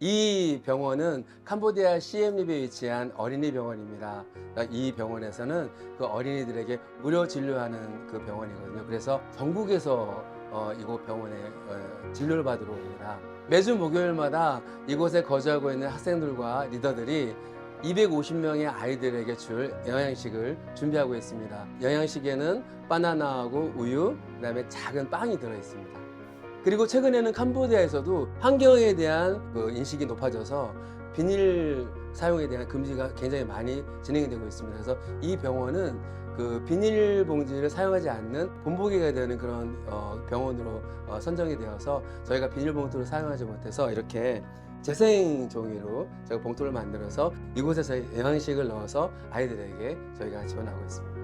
이 병원은 캄보디아 시엠립에 위치한 어린이 병원입니다. 이 병원에서는 그 어린이들에게 무료 진료하는 그 병원이거든요. 그래서 전국에서 이곳 병원에 진료를 받으러 옵니다. 매주 목요일마다 이곳에 거주하고 있는 학생들과 리더들이 250명의 아이들에게 줄 영양식을 준비하고 있습니다. 영양식에는 바나나하고 우유, 그다음에 작은 빵이 들어 있습니다. 그리고 최근에는 캄보디아에서도 환경에 대한 그 인식이 높아져서 비닐 사용에 대한 금지가 굉장히 많이 진행이 되고 있습니다. 그래서 이 병원은 그 비닐봉지를 사용하지 않는 본보기가 되는 그런 병원으로 선정이 되어서 저희가 비닐봉투를 사용하지 못해서 이렇게 재생 종이로 제가 봉투를 만들어서 이곳에서 영양식을 넣어서 아이들에게 저희가 지원하고 있습니다.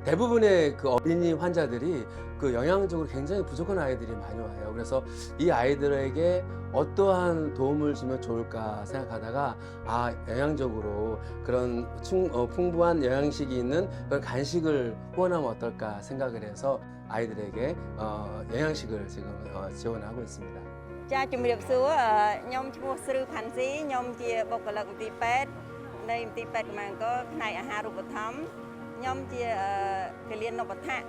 대부분의 그 어린이 환자들이 그 영양적으로 굉장히 부족한 아이들이 많이 와요. 그래서 이 아이들에게 어떠한 도움을 주면 좋을까 생각하다가 영양적으로 그런 풍부한 영양식이 있는 그런 간식을 후원하면 어떨까 생각을 해서 아이들에게 영양식을 지금 지원하고 있습니다. 자,ជំរាបសួរខ្ញុំឈ្មោះស្រូវផាន់ស៊ីខ្ញុំជាបុគ្គលិកមន្ទីរពេទ្យនៃមន្ទីរពេទ្យកម្លាំងកផ្នែកអាហារូបត្ថម្ភខ្ញុំជាគិលានុបដ្ឋាក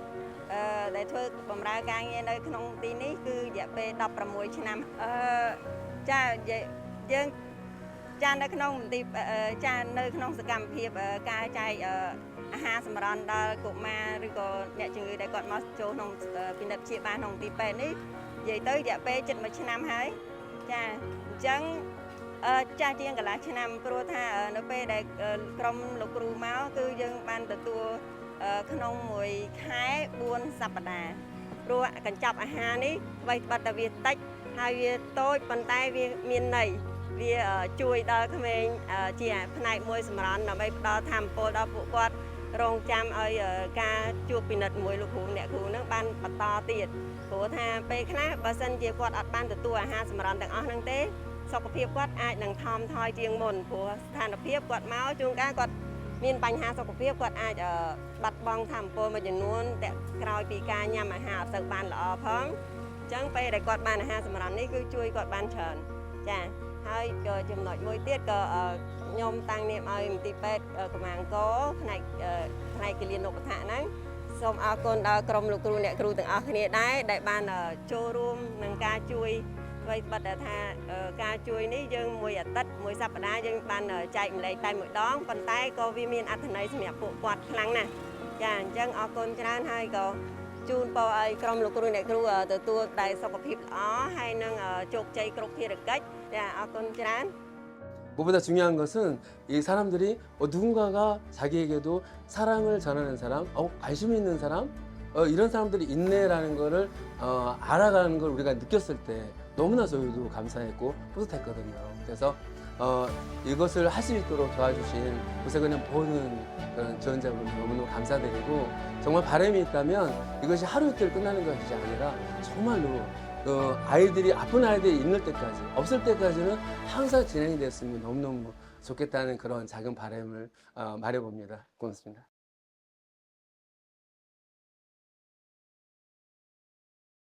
ដែលធ្វើបម្រើការងារនៅក្នុងទីនេះគឺរយៈពេល16ឆ្នាំចាយើងចានៅក្នុងមន្ទីរចានៅក្នុងសកម្មភាពការចែកអាហារសម្រន់ដល់កុមារឬក៏អ្នកជំងឺដែលគាត់មកចូលក្នុងពិនិត្យព្យាបាលក្នុងមន្ទីរពេទ្យនេះនិយាយទៅរយៈពេល7ឆ្នាំហើយចាអញ្ចឹងចាស់ជាងកន្លះឆ្នាំព្រោះថានៅពេលដែលក្រុមលោកគ្រូមកគឺយើងបានទទួលក្នុងមួយខែ4សប្តាហ៍ព្រោះកញ្ចប់អាហារនេះអ្វីត្បិតតែវាតិចហើយវាតូចប៉ុន្តែវាមានន័យវាជួយដល់ក្មេងជាផ្នែកមួយសម្រាប់ដើម្បីផ្ដល់ថាមពលដល់ពួកគាត់រងចាំឲ្យការជួបពិនិត្យមួយលោកគ្រូអ្នកគ្រូនឹងបានបន្តទៀតព្រោះថាពេលខ្លះបើសិនជាគាត់អត់បានទទួលអាហារសម្រន់ទាំងអស់ហ្នឹងទេសុខភាពគាត់អាចនឹងថមថយជាងមុនព្រោះស្ថានភាពគាត់មកជួនកាលគាត់មានបញ្ហាសុខភាពគាត់អាចបាត់បង់ថាមពលមួយចំនួនតែក្រោយពីការញ៉ាំអាហារអត់ទៅបានល្អផងអញ្ចឹងពេលដែលគាត់បានអាហារសម្រន់នេះគឺជួយគាត់បានច្រើនចាហើយក៏ចំណុចមួយទៀតក៏ខ្ញុំតាំងនាមឲ្យមន្ទីរពេទ្យកម្លាំងកផ្នែកគិលានុបដ្ឋាកហ្នឹងសូមអរគុណដល់ក្រុមលោកគ្រូអ្នកគ្រូទាំងអស់គ្នាដែរដែលបានចូលរួមនឹងការជួយអ្វីបាត់ដែលថាការជួយនេះយើងមួយអាទិត្យមួយសប្តាហ៍យើងបានចែកម្លែកតែមួយដងប៉ុន្តែក៏វាមានអត្ថន័យសម្រាប់ពួកគាត់ខ្លាំងណាស់ចាអញ្ចឹងអរគុណច្រើនហើយក៏ជូនពរឲ្យក្រុមលោកគ្រូអ្នកគ្រូទទួលតែសុខភាពល្អហើយនឹងជោគជ័យគ្រប់ភារកិច្ចចាអរគុណច្រើន 무엇보다 중요한 것은 이 사람들이 누군가가 자기에게도 사랑을 전하는 사람, 관심 있는 사람, 이런 사람들이 있네라는 거를 알아가는 걸 우리가 느꼈을 때 너무나 저희도 감사했고 뿌듯했거든요. 그래서 이것을 할 수 있도록 도와주신 구세군의 모든 그런 지원자분 너무너무 감사드리고 정말 바람이 있다면 이것이 하루 이틀 끝나는 것이 아니라 정말로 아이들이 아픈 아이들이 있는 때까지 없을 때까지는 항상 진행이 됐으면 너무너무 좋겠다는 그런 작은 바람을 말해봅니다. 고맙습니다.